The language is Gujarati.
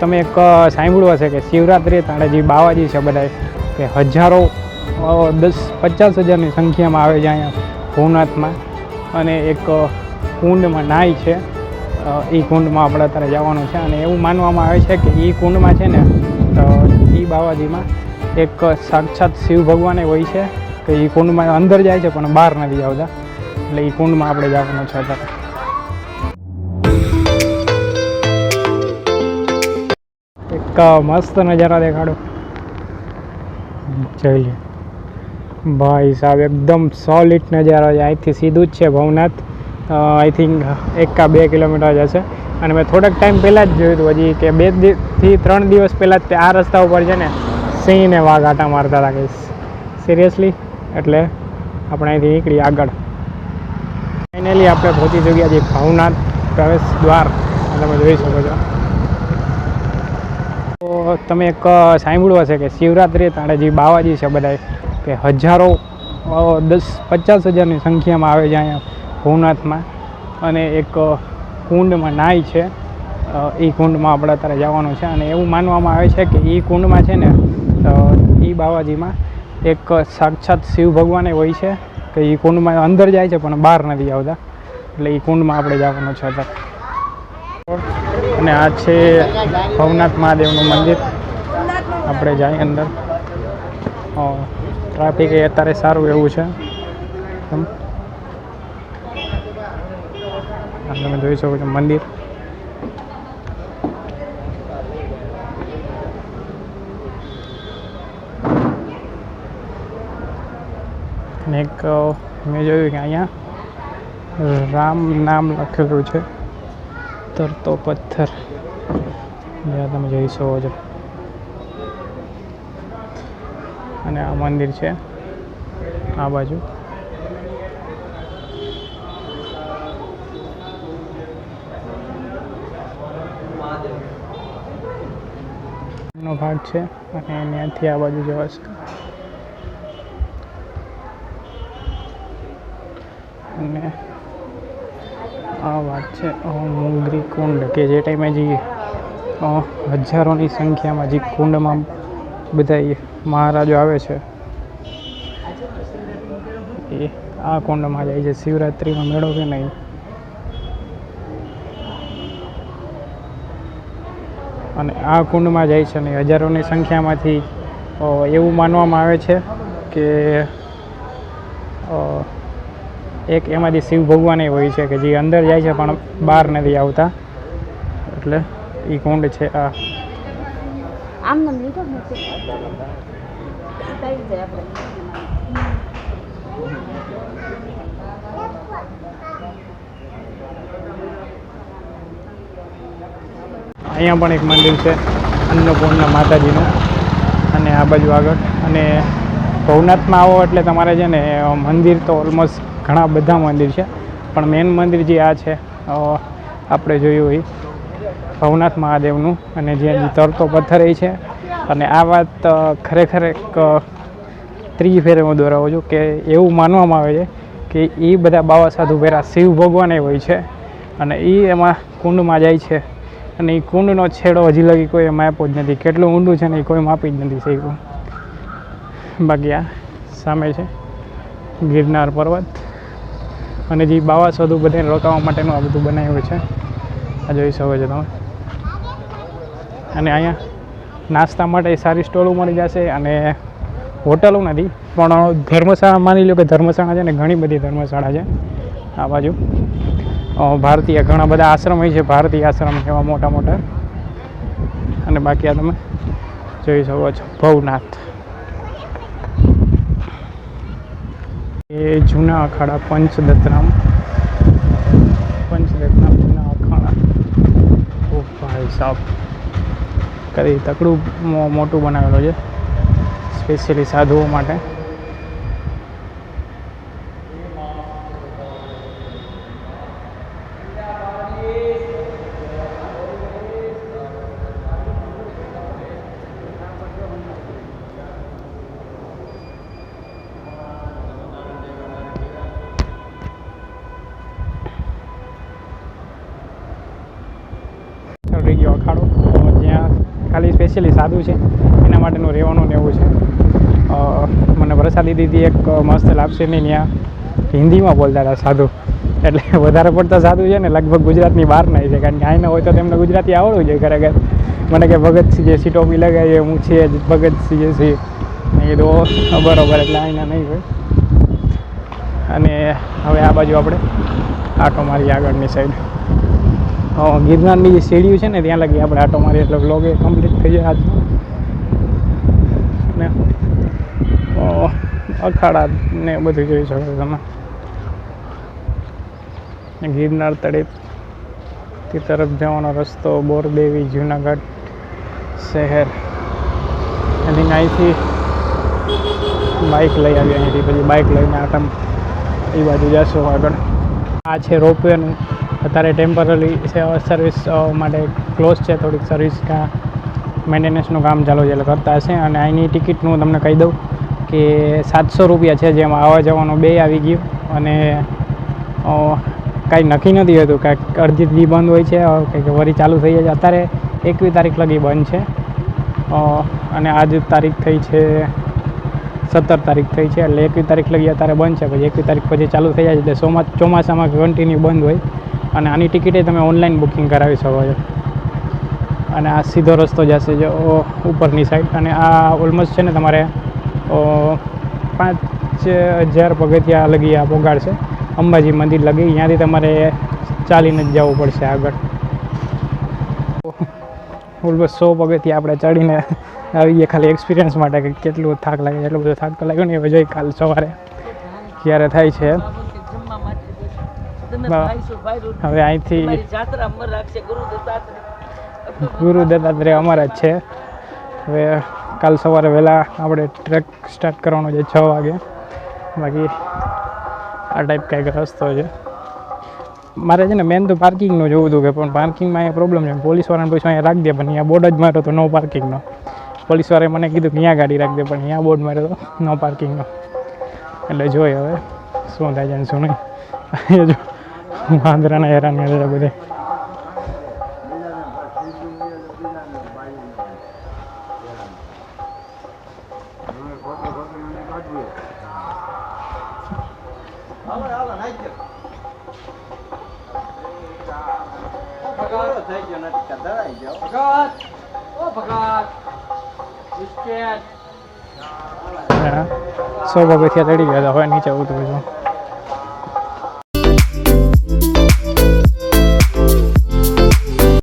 તમે એક સાંભળ્યું હશે કે શિવરાત્રિએ તાળાજી બાવાજી છે બધા કે હજારો 10-50 હજારની સંખ્યામાં આવે છે અહીંયા ભવનાથમાં અને એક કુંડમાં નાય છે. એ કુંડમાં આપણે અત્યારે જવાનું છે અને એવું માનવામાં આવે છે કે એ કુંડમાં છે ને એ બાવાજીમાં એક સાક્ષાત શિવ ભગવાન હોય છે કે એ કુંડમાં અંદર જાય છે પણ બહાર નથી આવતા. એટલે એ કુંડમાં આપણે જવાનું છે અત્યારે. એક મસ્ત નજારા દેખાડો. જોઈ લે ભાઈ સાહેબ, એકદમ સોલિડ નજારો છે. અહીંથી સીધું જ છે ભવનાથ. આઈ થિંક 1-2 કિલોમીટર જ હશે. અને મેં થોડાક ટાઈમ પહેલાં જ જોયું હતું, હજી કે 2 થી 3 દિવસ પહેલાં જ આ રસ્તા ઉપર છે ને સિંહ ને વાઘ આટા મારતા હતા કે સિરિયસલી. એટલે આપણે અહીંથી નીકળી આગળ. ફાઇનલી આપણે પહોંચી ચૂક્યા છીએ ભવનાથ પ્રવેશ દ્વાર. તમે જોઈ શકો છો. તો તમે એક સાંભળ્યું હશે કે શિવરાત્રિએ તાળાજી બાવાજી છે બધા કે હજારો 10-50 હજારની સંખ્યામાં આવે છે અહીંયા ભવનાથમાં અને એક કુંડમાં નાય છે. એ કુંડમાં આપણે અત્યારે જવાનું છે અને એવું માનવામાં આવે છે કે એ કુંડમાં છે ને એ બાવાજીમાં એક સાક્ષાત શિવ ભગવાન હોય છે કે એ કુંડમાં અંદર જાય છે પણ બહાર નથી આવતા. એટલે એ કુંડમાં આપણે જવાનું છે અત્યારે. અને આ છે ભવનાથ મહાદેવનું મંદિર. આપણે જાય અંદર. ટ્રાફિક એ અત્યારે સારું એવું છે. તમે જોઈ શકો છો મંદિર. અને એક મેં જોયું કે અહીંયા રામ નામ લખેલું છે, તરતો પથ્થર. જ્યાં તમે જોઈ શકો છો. અને આ મંદિર છે આ બાજુ. નો ભાગ છે અને ત્યાંથી આ બાજુ જવાશે. અને આ વાત છે મુંગરી કુંડ કે જે ટાઈમે જે હજારોની સંખ્યામાં જે કુંડમાં બધા મહારાજો આવે છે એ આ કુંડમાં જાય છે. શિવરાત્રિનો મેળો કે નહીં. અને આ કુંડમાં જાય છે અને હજારોની સંખ્યામાંથી એવું માનવામાં આવે છે કે એક એમાંથી શિવ ભગવાન હોય છે કે જે અંદર જાય છે પણ બહાર નથી આવતા. એટલે એ કુંડ છે આ. અહીંયા પણ એક મંદિર છે અન્નપૂર્ણા માતાજીનું. અને આ બાજુ આગળ. અને ભવનાથમાં આવો એટલે તમારે છે ને મંદિર તો ઓલમોસ્ટ ઘણા બધા મંદિર છે પણ મેઇન મંદિર જે આ છે આપણે જોયું એ ભવનાથ મહાદેવનું. અને જ્યાં તરતો પથ્થર એ છે. અને આ વાત ખરેખર એક ત્રીજી ફેરે હું દોરાવું છું કે એવું માનવામાં આવે છે કે એ બધા બાવા સાધુ પહેલાં શિવ ભગવાન હોય છે અને એ એમાં કુંડમાં જાય છે. અને એ કુંડનો છેડો હજી લગી કોઈ માપ્યો જ નથી. કેટલું ઊંડું છે ને એ કોઈ માપી જ નથી શક્યું. બાકી આ સામે છે ગિરનાર પર્વત. અને જે બાવા સાધુ બધાને રોકાવા માટેનું આ બધું બનાવ્યું છે. આ જોઈ શકો છો તમે. અને અહીંયા નાસ્તા માટે સારી સ્ટોલો મળી જશે. અને હોટલો નથી પણ ધર્મશાળા. માની લો કે ધર્મશાળા છે ને ઘણી બધી ધર્મશાળા છે આ બાજુ. ભારતીય ઘણા બધા આશ્રમ હોય છે, ભારતીય આશ્રમ એવા મોટા મોટા. અને બાકી આ તમે જોઈ શકો છો ભવનાથ. એ જૂના અખાડા પંચદત્તરામ જૂના અખાડા. ઓ ભાઈ સાહેબ, કદી તકડું મોટું બનાવેલું છે સ્પેશિયલી સાધુઓ માટે. થઈ ગયો અખાડો જ્યાં ખાલી સ્પેશિયલી સાદું છે એના માટેનું રહેવાનું ને એવું છે. મને પ્રસાદી દીધી એક મસ્ત લાપસીની, ત્યાં હિન્દીમાં બોલતા હતા સાધુ, એટલે વધારે પડતા સાધુ છે ને લગભગ ગુજરાતની બહાર નહીં છે, કારણ કે અહીંના હોય તો તેમને ગુજરાતી આવડવું જોઈએ ખરેખર. મને કે ભગતસિંહ જે ટોપી લગાવીએ હું છે જ ભગતસિંહ જે છે, મેં કીધું બરોબર, એટલે અહીંના નહીં હોય. અને હવે આ બાજુ આપણે આટો મારી આગળની સાઈડ ગિરનારની જે સીડીઓ છે ને ત્યાં લગી આપણે આટો મારીએ એટલે વ્લોગ એ કમ્પ્લીટ થઈ જાય આજનો. ને અખાડા ને બધું જોઈ શકો તમે. ગિરનાર તળેટી તરફ જવાનો રસ્તો, બોરદેવી, જુનાગઢ શહેર. એની અહીંથી બાઇક લઈ આવી, અહીંથી પછી બાઇક લઈને આટમ એ બાજુ જશો આગળ. આ છે રોપવેનું, અત્યારે ટેમ્પરરી સર્વિસ માટે ક્લોઝ છે, થોડીક સર્વિસ કાં મેન્ટેનન્સનું કામ ચાલુ છે એટલે કરતા હશે. અને અહીંની ટિકિટનું તમને કહી દઉં કે 700 રૂપિયા છે, જેમાં આવવા જવાનું બે આવી ગયું. અને કાંઈ નક્કી નથી હોતું, કાંઈક અડધી બંધ હોય છે, કંઈક વળી ચાલુ થઈ જાય છે. અત્યારે 21 તારીખ લગી બંધ છે અને આજ તારીખ થઈ છે 17 તારીખ થઈ છે, એટલે 21 તારીખ લગી અત્યારે બંધ છે. પછી 21 તારીખ પછી ચાલુ થઈ જાય છે, એટલે ચોમાસામાં કન્ટિન્યુ બંધ હોય. અને આની ટિકિટે તમે ઓનલાઈન બુકિંગ કરાવી શકો છો. અને આ સીધો રસ્તો જશે જો ઉપરની સાઈડ. અને આ ઓલમોસ્ટ છે ને તમારે 5000 પગથિયા લગી આ પોગાડશે અંબાજી મંદિર લગી. ત્યાંથી તમારે ચાલીને જ જવું પડશે આગળ. ઓલમોસ્ટ 100 પગથિયા આપણે ચડીને આવી ગયા, ખાલી એક્સપિરિયન્સ માટે કે કેટલું થાક લાગે. એટલો બધો થાક તો લાગ્યો નહીં, હવે જોઈ કાલ સવારે ક્યારે થાય છે. હવે અહીંથી ગુરુ દત્તાત્રેય અમારા જ છે. હવે કાલ સવારે વહેલા આપણે ટ્રેક સ્ટાર્ટ કરવાનો છે 6 વાગે. બાકી આ ટાઈપ કંઈક રસ્તો છે. મારે છે ને મેન તો પાર્કિંગનું જોવું હતું, કે પણ પાર્કિંગમાં અહીંયા પ્રોબ્લેમ છે. પોલીસવાળાને પૂછ્યું અહીંયા રાખી દે, પણ અહીંયા બોર્ડ જ માર્યો તો નો પાર્કિંગનો. પોલીસવાળાએ મને કીધું કે અહીંયા ગાડી રાખી દે, પણ અહીંયા બોર્ડ માર્યો તો નો પાર્કિંગનો. એટલે જોઈએ હવે શું થાય છે ને શું નહીં. જો વાંદરાના હેરાન કરે બધે. સો પગથિયા ચડી ગયા હતા, હવે નીચે ઉતરું છું.